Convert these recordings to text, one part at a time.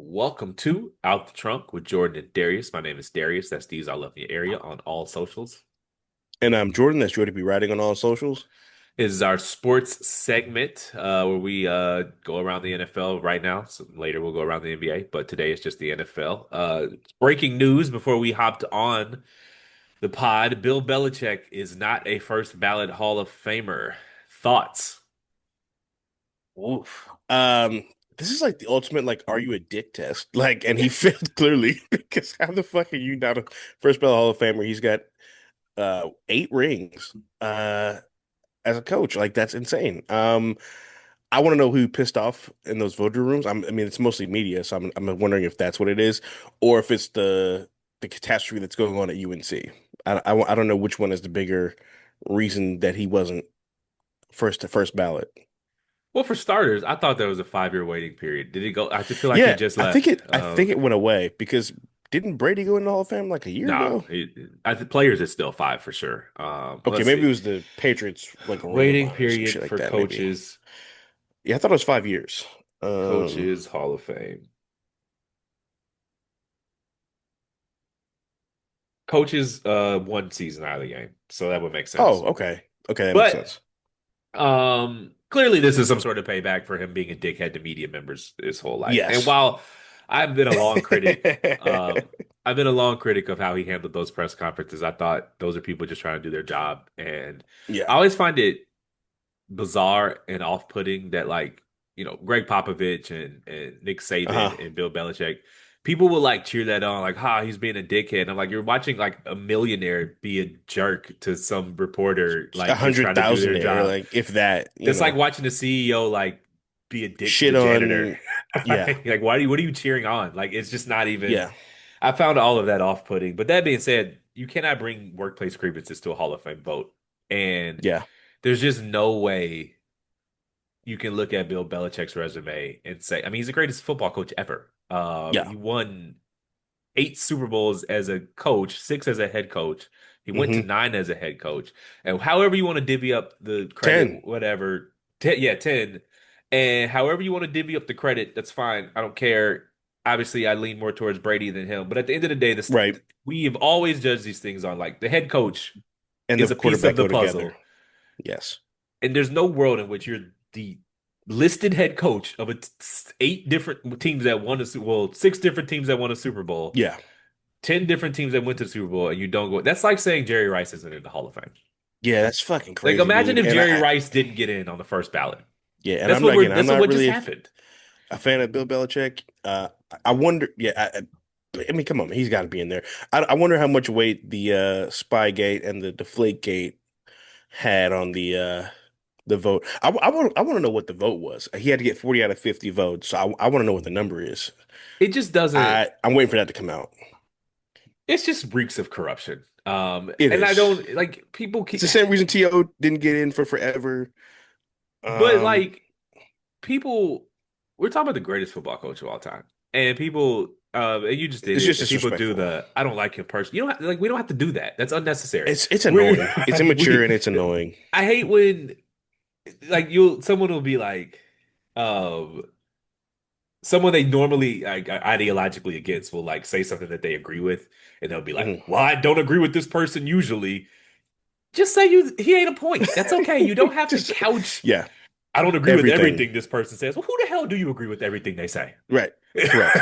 Welcome to Out the Trunk with Jordan and Darius. My name is Darius. That's D's I Love Your Area on all socials. And I'm Jordan. That's Jordan be writing on all socials. This is our sports segment where we go around the NFL right now. So later we'll go around the NBA, but today it's just the NFL. Breaking news before we hopped on the pod: Bill Belichick is not a first ballot Hall of Famer. Thoughts? Oof. This is like the ultimate are you a dick test? And he failed clearly because how the fuck are you not a first ballot Hall of Famer? He's got 8 rings as a coach. Like that's insane. I want to know who pissed off in those voter rooms. I mean, it's mostly media, so I'm wondering if that's what it is, or if it's the catastrophe that's going on at UNC. I don't know which one is the bigger reason that he wasn't first ballot. Well, for starters, I thought there was a 5-year waiting period. Did he go? I just feel like he Yeah, just I think left. it. I think it went away because didn't Brady go in the Hall of Fame like a year No, ago? I think players is still 5 for sure. Okay, Let's maybe see. it was the Patriots, like a ring of Waiting honor or some period shit like for that. Maybe. coaches, Yeah, I thought it was 5 years. Um. coaches Hall of Fame. Coaches, 1 season out of the game, so that would make Oh, sense. okay. Okay, that makes But sense. clearly this is some sort of payback for him being a dickhead to media members his whole life. And Yes. while I've been a long critic, I've been a long critic of how he handled those press conferences. I thought those are people just trying to do their job, and I Yeah. always find it bizarre and off-putting that Greg Popovich and Nick Uh-huh. Saban and Bill Belichick, people will like cheer that on, like, he's being a dickhead. And I'm like, you're watching like a millionaire be a jerk to some reporter, A like just hundred trying to do thousand their there, job. like if that, It's like watching the CEO like be a dick to shit the janitor. on. Yeah. Like, what are you cheering on? Like, it's just not even. Yeah. I found all of that off-putting. But that being said, you cannot bring workplace grievances to a Hall of Fame vote. And Yeah. there's just no way you can look at Bill Belichick's resume and say, I mean, he's the greatest football coach ever. Yeah. He won 8 Super Bowls as a coach, 6 as a head coach. He went to Mm-hmm. 9 as a head coach. And however you want to divvy up the credit, 10. whatever, 10, yeah, 10. And however you want to divvy up the credit, that's fine. I don't care. Obviously, I lean more towards Brady than him. But at the end of the day, Right. we've always judged these things on like the head coach And the is a piece of quarterback the go together. puzzle. Yes. And there's no world in which you're the listed head coach of 8 different teams that won a Super Bowl, 6 different teams that won a Super Bowl, Yeah. 10 different teams that went to the Super Bowl, and you don't go. That's like saying Jerry Rice isn't in the Hall of Fame. Yeah, that's fucking Like, crazy, imagine dude. if And Jerry Rice didn't get in on the first ballot. yeah, and That's I'm not what we're. again, I'm That's not what just really happened. a fan of Bill Belichick. I wonder. Yeah, I mean, come on, he's got to be in there. I wonder how much weight the Spygate and the Deflategate had on the vote. I want to know what the vote was. He had to get 40 out of 50 votes, so I want to know what the number is. It just doesn't. I'm waiting for that to come out. It's just reeks of corruption. It And I is. don't like people It's keep, the same reason T.O. didn't get in for forever. but Um, like people, we're talking about the greatest football coach of all time, and people, and you just did it's it, just and people do disrespectful. the I don't like him personally. You don't have, like we don't have to do that. That's unnecessary. It's We're annoying. It's like immature we. and it's annoying. I hate when like you someone will be like, um, someone they normally like ideologically against will like say something that they agree with, and they'll be like, Mhm. "Well, I don't agree with this person usually." Just say he ain't a point. That's okay. You don't have to Just couch. yeah, I don't agree with everything. everything this person says. Well, who the hell do you agree with everything they say? Right. Correct.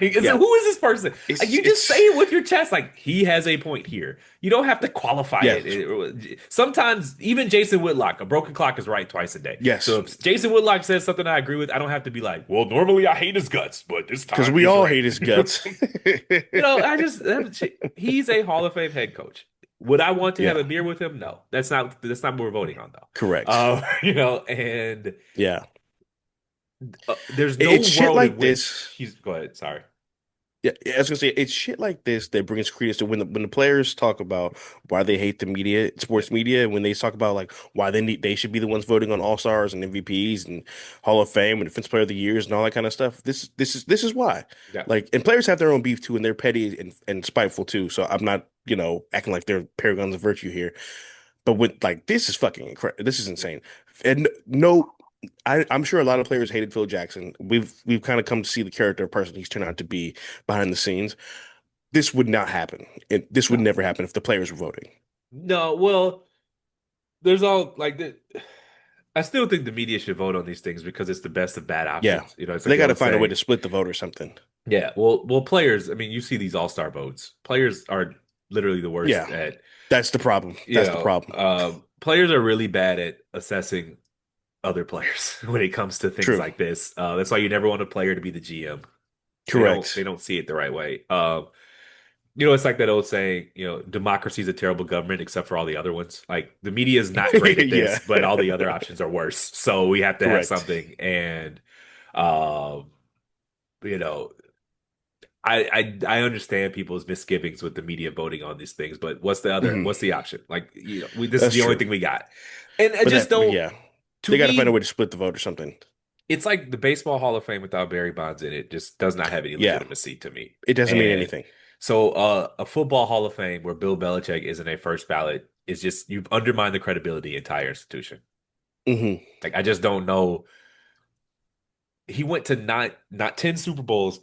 Yeah. Who is this person? Like It's you just say it's it with your chest. Like he has a point here. You don't have to qualify yeah. it. Sometimes even Jason Whitlock, a broken clock is right twice a day. So Yes. if Jason Whitlock says something I agree with, I don't have to be like, well, normally I hate his guts, but this Because time we he's all right. hate his guts. I just he's a Hall of Fame head coach. Would I want to have Yeah. a beer with him? No, that's not what we're voting on though. Correct. And Yeah. there's no It's shit world in like which this. he's. Go ahead. Sorry. Yeah, I was gonna say it's shit like this that brings credence to when the players talk about why they hate the media, sports media, when they talk about like why they should be the ones voting on All Stars and MVPs and Hall of Fame and Defensive Player of the Years and all that kind of stuff. This is why. Yeah. Like, and players have their own beef too, and they're petty and spiteful too. So I'm not acting like they're paragons of virtue here. But with like this is fucking incredible. This is insane. And no. I'm sure a lot of players hated Phil Jackson. We've kind of come to see the character of person he's turned out to be behind the scenes. This would not happen. This would No. never happen if the players were voting. No, well, there's all like I still think the media should vote on these things because it's the best of bad Yeah, options. You know, it's like they the got to old find a way saying. to split the vote or something. Yeah, well, players. I mean, you see these all-star votes. Players are literally the Yeah, worst at, that's the problem. That's the problem. players are really bad at assessing other players when it comes to things True. like this. That's why you never want a player to be the GM. They Correct. don't see it the right way. You know, it's like that old saying, democracy is a terrible government except for all the other ones. Like the media is not great at Yeah. this, but all the other options are worse. So we have to have Correct. something. And um, you know, I understand people's misgivings with the media voting on these things, but Hmm. what's the option? Like, this is That's the only true. thing we got. And I But just that, but don't, yeah, to they got to find a me, way to split the vote or something. it's like the Baseball Hall of Fame without Barry Bonds in it just does not have any Yeah, legitimacy to me. it doesn't mean And anything. so a football Hall of Fame where Bill Belichick isn't a first ballot is just you've undermined the credibility of the entire institution. Hmm. Like I just don't know. He went to not 10 Super Bowls.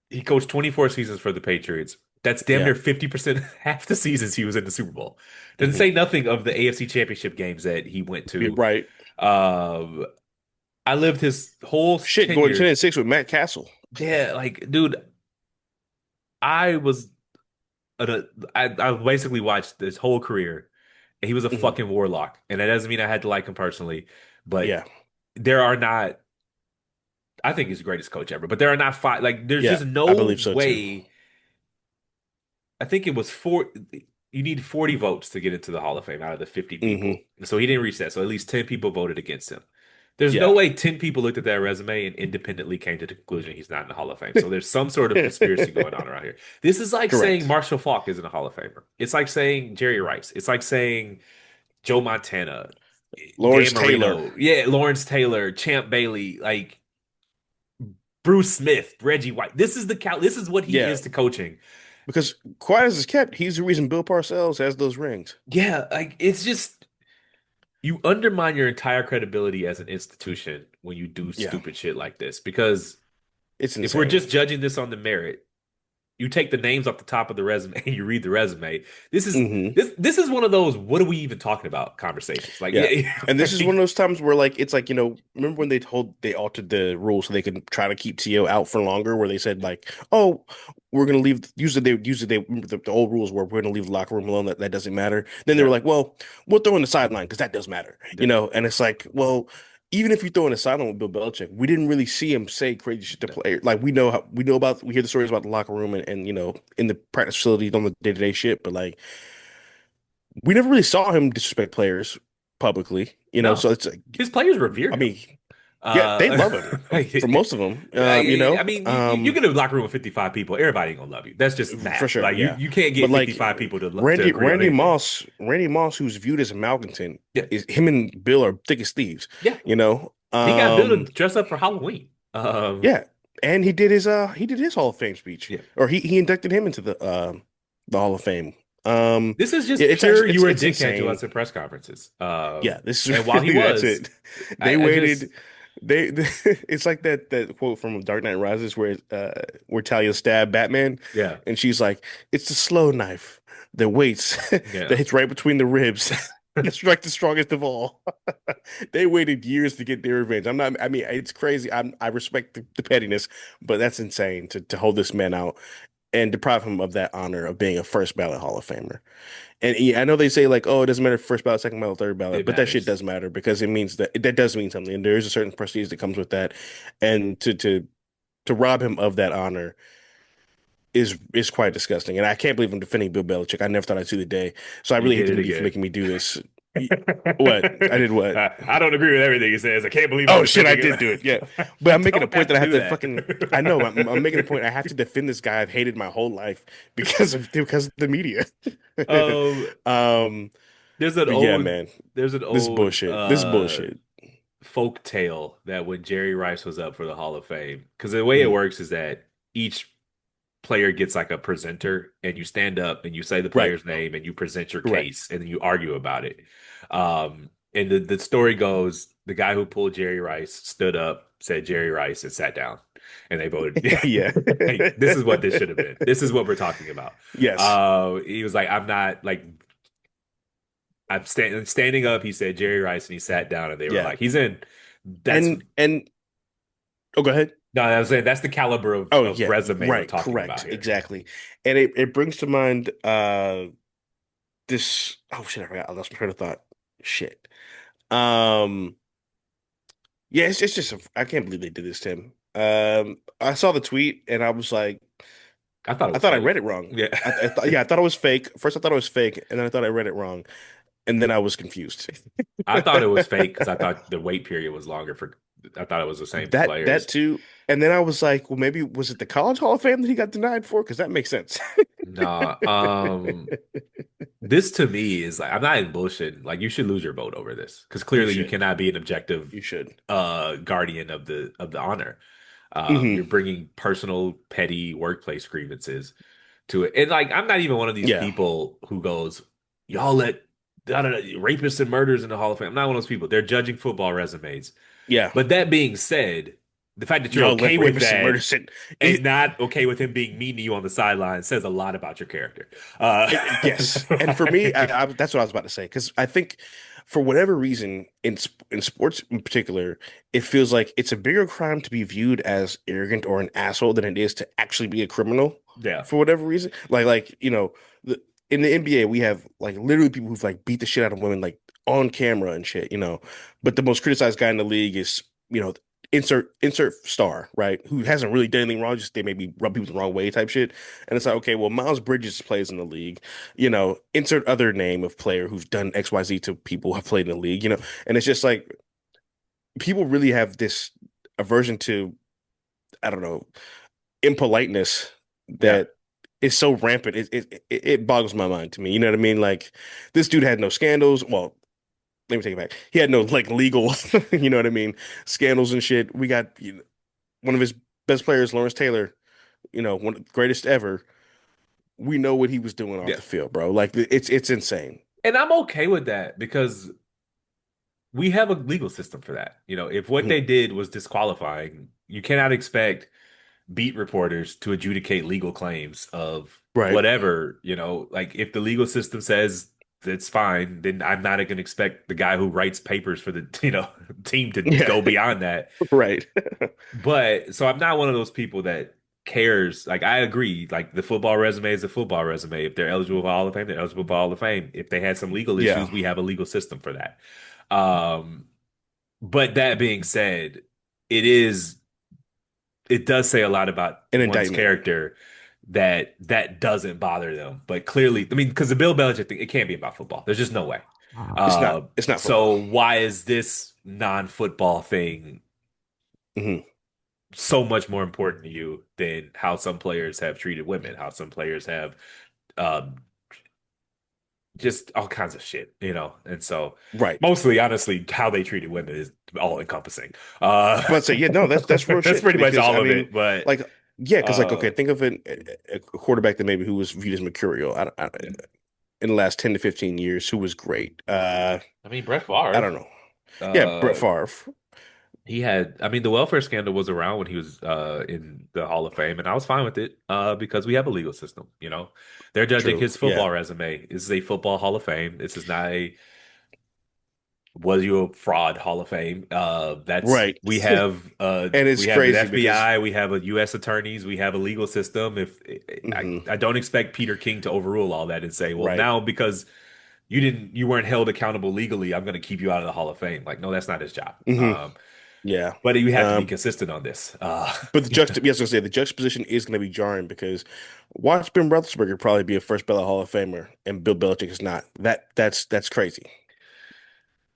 He coached 24 seasons for the Patriots. That's damn Yeah. near 50% half the seasons he was in the Super Bowl. Doesn't Hmm. say nothing of the AFC Championship games that he went to. Right. Um, I lived his whole Shit, going 10 tenure. and 6 with Matt Castle. Yeah, like, dude, I was a, I basically watched this whole career, and he was a Hmm. fucking warlock. And that doesn't mean I had to like him personally, but Yeah. there are not. I think he's the greatest coach ever, but there are not five. Like, there's Yeah. just I no believe so too. way. I think it was four. You need 40 votes to get into the Hall of Fame out of the 50 Hmm. people. So he didn't reach that. So at least 10 people voted against him. There's no Yeah. way 10 people looked at that resume and independently came to the conclusion he's not in the Hall of Fame. So there's some sort of conspiracy going on around here. This is like saying Correct. Marshall Faulk isn't a Hall of Famer. It's like saying Jerry Rice. It's like saying Joe Montana, Lawrence Dan Taylor. Marino, yeah, Lawrence Taylor, Champ Bailey, like Bruce Smith, Reggie White. This is what he Yeah. is to coaching. Because quiet as it's kept, he's the reason Bill Parcells has those rings. Yeah, like it's just you undermine your entire credibility as an institution when you do Yeah. stupid shit like this. Because It's if we're insane. just judging this on the merit, you take the names off the top of the resume and you read the resume. This is Hmm. this is one of those what are we even talking about conversations. Like, Yeah. yeah, And this is one of like, those times where like it's like, remember when they altered the rules so they could try to keep T.O. out for longer, where they said like, oh, we're gonna leave usually they remember the old rules were we're gonna leave the locker room alone, that doesn't matter. Then they were yeah, like, well, we'll throw in the sideline because that does matter, yeah, and it's like, well, even if you throw in the sideline with Bill Belichick, we didn't really see him say crazy shit to no, players. Like we hear the stories about the locker room and in the practice facilities on the day-to-day shit, but like we never really saw him disrespect players publicly, no. so it's like, His players revere I him. mean, yeah, they love him for Like, most of them. I mean, you get in a locker room with 55 people, everybody ain't gonna love you. That's just For math. sure, Like yeah. you can't But get like 55 people to Randy agree on Randy anything. Moss, Randy Moss, who's viewed as a malcontent, Yeah, is him and Bill are thick as thieves, yeah. you know. He got Bill to dress up for Halloween. Yeah, and he did his Hall of Fame speech, Yeah. or he inducted him into the Hall of Fame. This is Yeah, just it's pure actually you it's were a it's dickhead to insane. us at press conferences. Yeah, this And is while he really that's was, it. They I just waited. They it's like that quote from Dark Knight Rises where Talia stabbed Batman, yeah, and she's like, "It's the slow knife that waits that yeah. hits right between the ribs." That's like the strongest of all. They waited years to get their revenge. I'm not. I mean, it's crazy. I respect the pettiness, but that's insane to hold this man out and deprive him of that honor of being a first ballot Hall of Famer. And yeah, I know they say like, oh, it doesn't matter if first ballot, second ballot, third ballot, It but that shit matters. does matter because it means that does mean something, and there is a certain prestige that comes with that, and to rob him of that honor is quite disgusting. And I can't believe I'm defending Bill Belichick. I never thought I'd see the day, so I You really hate did the it media for again. making me do this. What I did, what? I don't agree with everything he says. I can't believe I'm Oh shit, I defending did him. do it. Yeah, but You I'm making a don't point have that to I have do to fucking. I know I'm making a point. I have to defend this guy I've hated my whole life because of the media. that. um, There's an but yeah, old man, there's an this is old bullshit. This is bullshit. folk tale that when Jerry Rice was up for the Hall of Fame, because the way it Mhm. works is that each player gets like a presenter, and you stand up and you say the Right. player's name and you present your Correct. case and then you argue about it. And the story goes the guy who pulled Jerry Rice stood up, said Jerry Rice, and sat down, and they voted. Yeah. Hey, this is what this should have been. This is what we're talking about. Yes. He was like, I'm not like I'm standing up. He said Jerry Rice, and he sat down, and they were Yeah. like, he's in. That's And oh, go ahead. no, I was saying that's the caliber Oh of yeah, resume we're right, talking about correct, here. exactly. And it brings to mind this oh shit, I lost my train of thought. Shit. Um yeah, it's just I can't believe they did this to him. I saw the tweet and I was like, I thought it I was thought I read fake. it wrong. Yeah. I thought yeah, I thought it was fake. First I thought it was fake, and then I thought I read it wrong, and then I was confused. I thought it was fake because I thought the wait period was longer for. I thought it was the same That players. too. And then I was like, well, maybe was it the College Hall of Fame that he got denied for? Because that makes sense. Nah, this to me is like I'm not in bullshit. Like you should lose your vote over this because You clearly you should. cannot be an objective You should. guardian of the honor. You're Hmm. bringing personal petty workplace grievances to it. And like I'm not even one of these Yeah. people who goes, y'all let da, da, da, rapists and murders in the Hall of Fame. I'm not one of those people. They're judging football resumes. Yeah. But that being said, the fact that you're Y'all let okay with rapists and that murderers sit. and not okay with him being mean to you on the sideline says a lot about your character. Yes. And for me, Like, that's what I was about to say. Because I think for whatever reason, in sports in particular, it feels like it's a bigger crime to be viewed as arrogant or an asshole than it is to actually be a criminal. yeah, For whatever reason, the in the NBA, we have like literally people who've like beat the shit out of women like on camera and shit. But the most criticized guy in the league is insert star, right? Who hasn't really done anything wrong, just they maybe rub people the wrong way type shit. And it's like, okay, well, Miles Bridges plays in the league, insert other name of player who's done XYZ to people who have played in the league. And it's just like people really have this aversion to, I don't know, impoliteness yeah, that is so rampant. It boggles my mind to me. You know what I mean? Like this dude had no scandals. Well, let me take it back. He had no like legal, you know what I mean, scandals and shit. We got one of his best players, Lawrence Taylor, one of the greatest ever. We know what he was doing off yeah. the field, bro. Like it's insane. And I'm okay with that because we have a legal system for that. If what Mhm. they did was disqualifying, you cannot expect beat reporters to adjudicate legal claims of Right. whatever, like if the legal system says that's fine, then I'm not going to expect the guy who writes papers for the, team to Yeah. go beyond that. Right. But so I'm not one of those people that cares. Like I agree, like the football resume is a football resume. If they're eligible for Hall of Fame, they're eligible for Hall of Fame. If they had some legal Yeah. issues, we have a legal system for that. Um, but that being said, it is it does say a lot about An one's indictment. character that that doesn't bother them. But clearly, I mean, because the Bill Belichick thing, it can't be about football. There's just no way. It's not. It's not So football. why is this non-football thing Hmm. so much more important to you than how some players have treated women, how some players have um, just all kinds of shit, And so Right. mostly, honestly, how they treated women is all encompassing. But say, yeah, no, that's real That's shit. pretty much Because all I of mean, it. But like, yeah, because like, uh, okay, think of a quarterback that maybe who was viewed as mercurial. In the last 10 to 15 years, who was great. I mean, Brett I Favre. don't know. Yeah, Brett Uh, Favre. he had. I mean, the welfare scandal was around when he was in the Hall of Fame, and I was fine with it because we have a legal system. They're judging True. his Yeah. football resume. This is a football Hall of Fame. This is not a was you a fraud Hall of Fame. That's Right. And we it's have the crazy because FBI, we have a U.S. attorneys, we have a legal system. If mhm, I don't expect Peter King to overrule all that and say, well, right. now because you weren't held accountable legally, I'm going to keep you out of the Hall of Fame. Like, no, that's not his job. Hmm. Yeah. But you have to be Um, consistent on this. but yes, I was gonna say the juxtaposition is gonna be jarring because watch Ben Roethlisberger probably be a first ballot Hall of Famer and Bill Belichick is not. That's crazy.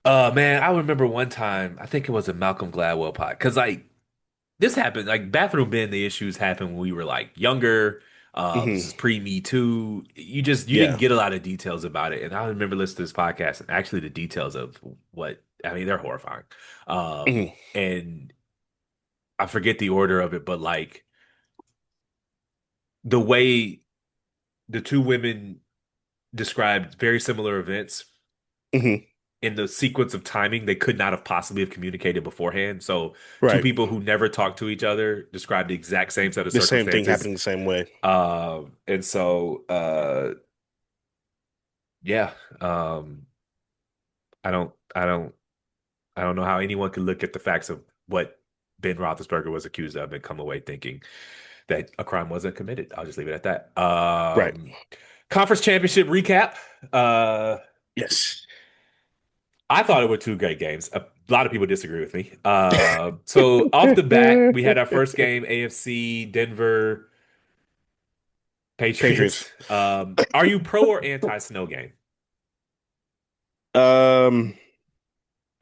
Man, I remember one time, I think it was a Malcolm Gladwell pod, because like this happened, like bathroom bin, the issues happened when we were like younger. This Hmm. is pre-Me Too. You didn't Yeah. get a lot of details about it. And I remember listening to this podcast and actually the details of what I mean, they're horrifying. Hmm. And I forget the order of it, but like the way the two women described very similar events. Hmm. in the sequence of timing, they could not have possibly have communicated beforehand. So two Right. people who never talked to each other described the exact same set of The same thing circumstances. happening the same way. And so yeah, I don't I don't I don't know how anyone could look at the facts of what Ben Roethlisberger was accused of and come away thinking that a crime wasn't committed. I'll just leave it at that. Right. Conference championship recap. Uh, Yes. I thought it were two great games. A lot of people disagree with me. So off the bat, we had our first game, AFC Denver Patriots. Patriots. Are you pro or anti snow game? Um,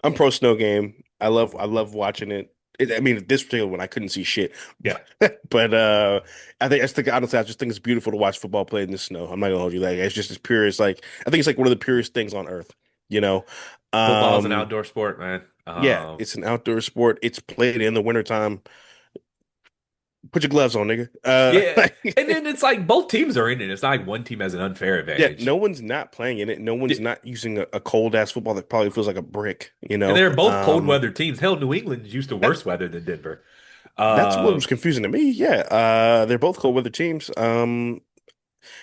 I'm pro snow game. I love watching it. I mean, this particular one, I couldn't see shit, Yeah. but I think honestly, I just think it's beautiful to watch football played in the snow. I'm not gonna hold you like it's just as pure as like I think it's like one of the purest things on earth. You know, Football is an um, outdoor sport, man. yeah, it's an outdoor sport. It's played in the wintertime. Put your gloves on, nigga. Yeah. And then it's like both teams are in it. It's not like one team has an unfair Yeah, advantage. no one's not playing in it. No one's not using a cold ass football that probably feels like a brick. And they're both cold weather teams. Hell, New England is used to worse weather than Denver. That's what Uh, was confusing to me. Yeah, they're both cold weather teams. Now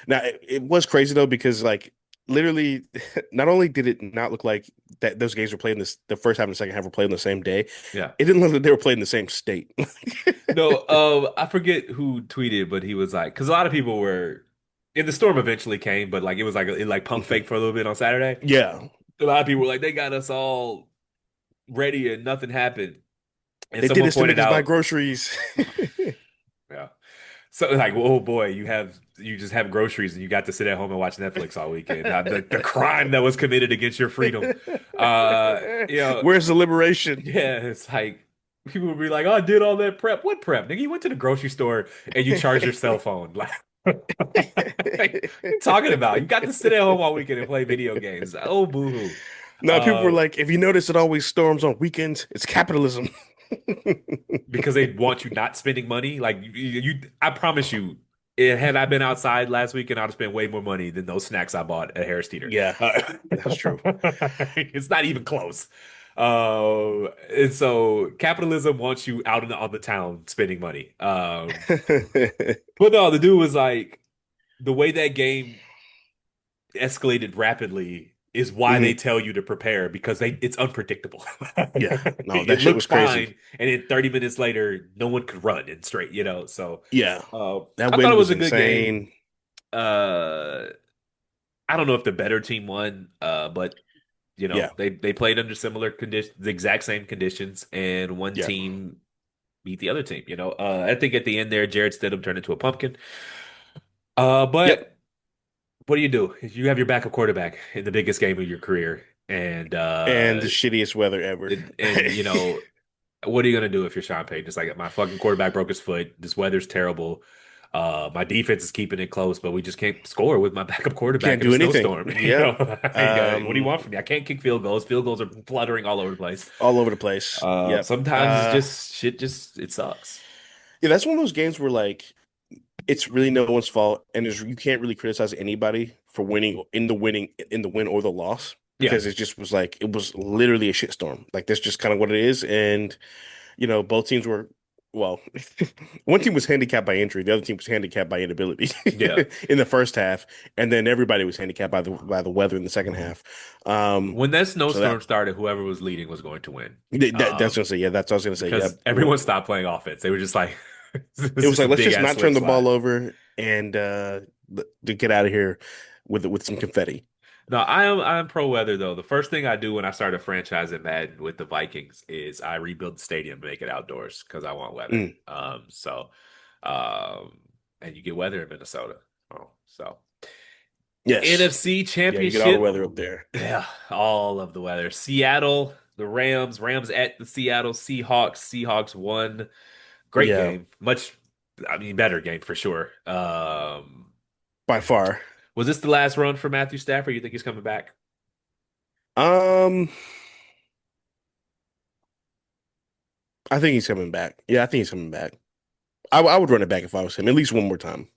it was crazy though because like literally, not only did it not look like that those games were played in this the first half and the second half were played in the same day, yeah. it didn't look like they were played in the same state. No, I forget who tweeted, but he was like, because a lot of people were, and the storm eventually came, but like it was like it like pump fake for a little bit on Saturday. Yeah, A lot of people were like, they got us all ready and nothing happened. And they did someone this to make pointed us buy out, groceries. yeah. So like, oh boy, you just have groceries and you got to sit at home and watch Netflix all weekend. The crime that was committed against your freedom. You know, Where's the liberation? yeah, it's like people would be like, "Oh, I did all that prep. What prep? Nigga, you went to the grocery store and you charged your cell phone. Like, what you talking about? You got to sit at home all weekend and play video games. Oh, boo-hoo. No, people were Uh, like, if you notice it always storms on weekends, it's capitalism. because they want you not spending money. Like I promise you, had I been outside last weekend, I'd have spent way more money than those snacks I bought at Harris Teeter. Yeah, that's true. It's not even close. And so capitalism wants you out on the town spending money. But no, the dude was like, the way that game escalated rapidly is why they Mhm. tell you to prepare because it's unpredictable. Yeah, no, that It shit looked was crazy. fine, and then 30 minutes later, no one could run in straight, So Yeah, uh, that I thought wind it was was a good game. insane. Uh, I don't know if the better team won, but Yeah, they played under similar conditions, the exact same conditions, and one yeah, team beat the other team. I think at the end there, Jared Stidham turned into a pumpkin. yep. But what do? You have your backup quarterback in the biggest game of your career, and And the shittiest weather ever. what are you gonna do if you're Sean Payton? It's like my fucking quarterback broke his foot. This weather's terrible. My defense is keeping it close, but we just can't score with my backup quarterback Can't in a do anything. snowstorm. Yep. What do you want from me? I can't kick field goals. Field goals are fluttering all over the place. All over the place. Yep. Sometimes it's just shit. Just it sucks. Yeah, that's one of those games where like it's really no one's fault, and you can't really criticize anybody for winning in the win or the loss Yeah. because it just was like it was literally a shitstorm. Like that's just kind of what it is, and both teams were well. One team was handicapped by injury, the other team was handicapped by inability Yeah. in the first half, and then everybody was handicapped by the weather in the second half. When that So snowstorm started, whoever was leading was going to win. that's gonna say yeah, that's what I was gonna say. Because Yep. everyone stopped playing offense. They were just like, It this was is a like let's big just ass not slip turn the ball slide. over and to get out of here with some confetti. No, I am pro weather though. The first thing I do when I start a franchise in Madden with the Vikings is I rebuild the stadium and make it outdoors because I want weather. Mm, Um, and you get weather in Minnesota. So yes. NFC Yeah, you get all the Championship, weather up there. yeah, all of the weather. Seattle, the Rams at the Seattle Seahawks. Seahawks won. Great Yeah, game. I mean, better game for sure. by far. Was this the last run for Matthew Stafford? You think he's coming back? Um, I think he's coming back. Yeah, I think he's coming back. I would run it back if I was him, at least one more time.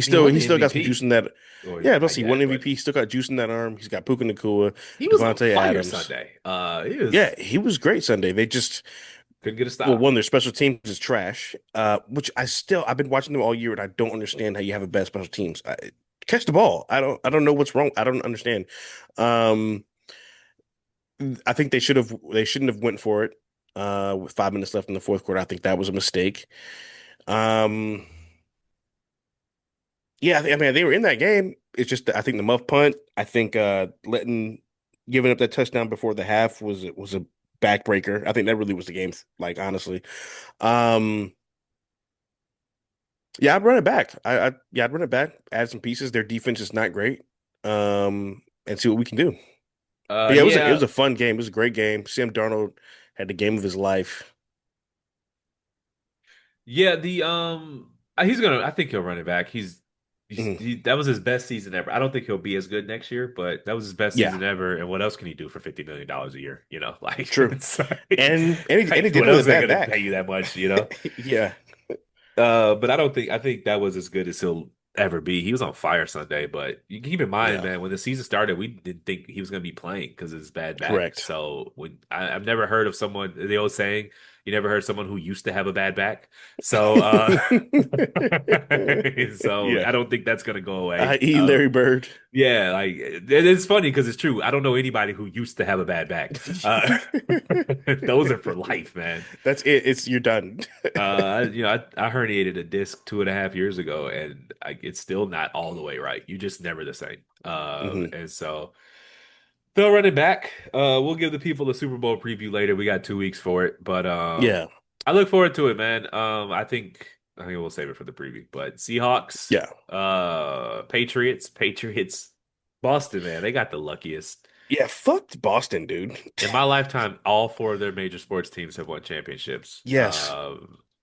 He won he the still got some juice MVP. in that. Or Yeah, plus not he won yet, but MVP. He still got juice in that arm. He's got Puka Nakua, he was on Devontae fire Adams. Sunday. He Yeah, was he was great Sunday. They just couldn't get a well, stop. one, their special teams is trash. Which I've been watching them all year and I don't understand how you have a bad special teams. Catch the ball. I don't know what's wrong. I don't understand. Um, I think they shouldn't have went for it. With 5 minutes left in the fourth quarter, I think that was a mistake. Um, yeah, I mean they were in that game. It's just I think the muff punt. I think letting giving up that touchdown before the half was a backbreaker. I think that really was the game. Like honestly, um, yeah, I'd run it back. Yeah, I'd run it back. Add some pieces. Their defense is not great. And see what we can do. But yeah, it Yeah, was a fun game. It was a great game. Sam Darnold had the game of his life. yeah. He's gonna. I think he'll run it back. Mhm. That was his best season ever. I don't think he'll be as good next year, but that was his best Yeah, season ever. And what else can he do for $50 million a year? You know, like true. it's And he like did what it with else a are they bad gonna pay back. you that much? You know. Yeah, But I don't think I think that was as good as he'll ever be. He was on fire Sunday, but you keep in mind, yeah, man, when the season started, we didn't think he was going to be playing because of his bad back. correct. So I've never heard of someone, the old saying, you never heard someone who used to have a bad back. So so Yeah, I don't think that's going to go away. i.e. Larry Bird. Yeah, like it's funny because it's true. I don't know anybody who used to have a bad back. Those are for life, man. That's it. It's you're done. I herniated a disc 2.5 years ago, and it's still not all the way right. You're just never the same. Hmm. And so they'll run it back. We'll give the people a Super Bowl preview later. We got 2 weeks for it, but Yeah, I look forward to it, man. I think we'll save it for the preview. But Seahawks, yeah, Patriots, Boston, man, they got the luckiest. yeah. Fucked Boston, dude. In my lifetime, all four of their major sports teams have won championships. Yes,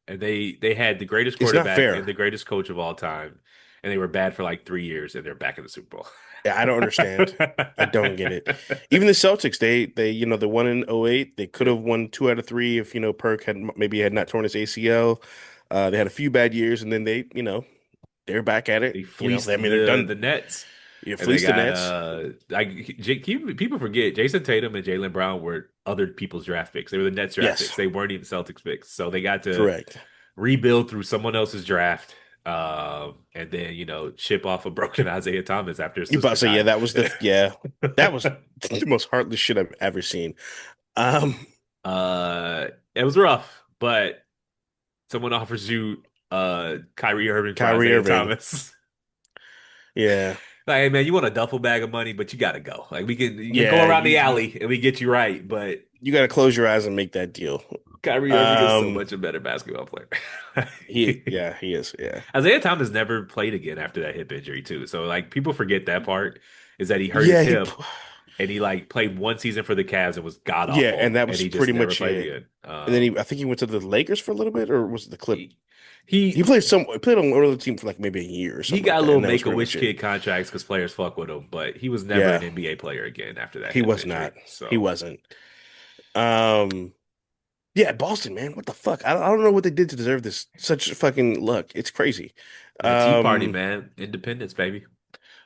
And they had the greatest it's not quarterback and fair. the greatest coach of all time, and they were bad for like 3 years, and they're back in the Super Bowl. Yeah, I don't understand. I don't get it. Even the Celtics, they they won in '08. They could have won two out of three if Perk had not torn his ACL. They had a few bad years, and then they're back at They it. fleeced I mean they're the done. Nets, You and they fleeced the got Nets. people forget Jason Tatum and Jaylen Brown were other people's draft picks. They were the Nets draft Yes, picks. They weren't even Celtics picks, so they got to correct. rebuild through someone else's draft. And then chip off a broken Isaiah Thomas after his You about to sister say died. that was the most heartless shit I've ever seen. Um, It was rough, but someone offers you Kyrie Irving for Kyrie Isaiah Irving. Thomas. Yeah, Like, hey man, you want a duffel bag of money, but you gotta go. Like you can go yeah. around the alley and we get you right, but You got to close your eyes and make that deal. Kyrie Irving is so Um, much a better basketball player. he is. Yeah, Isaiah Thomas never played again after that hip injury too. So like people forget that part is that he hurt his yeah. hip and he like played one season for the Cavs and was god Yeah, and awful that and was he just pretty never much played it. again. And then I think he went to the Lakers for a little bit, or was it the Clip? He he He played on another team for like maybe a year or he something like got a that, little and that was make a pretty wish much it. kid contracts because players fuck with him, but he was never an Yeah, NBA player again after that he hip was injury. not. He So wasn't. Um, yeah, Boston, man, what the fuck? I don't know what they did to deserve this such fucking luck. It's crazy. man, Tea Party, Um, man, independence, baby.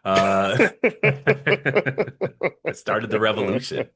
Uh, it started the revolution.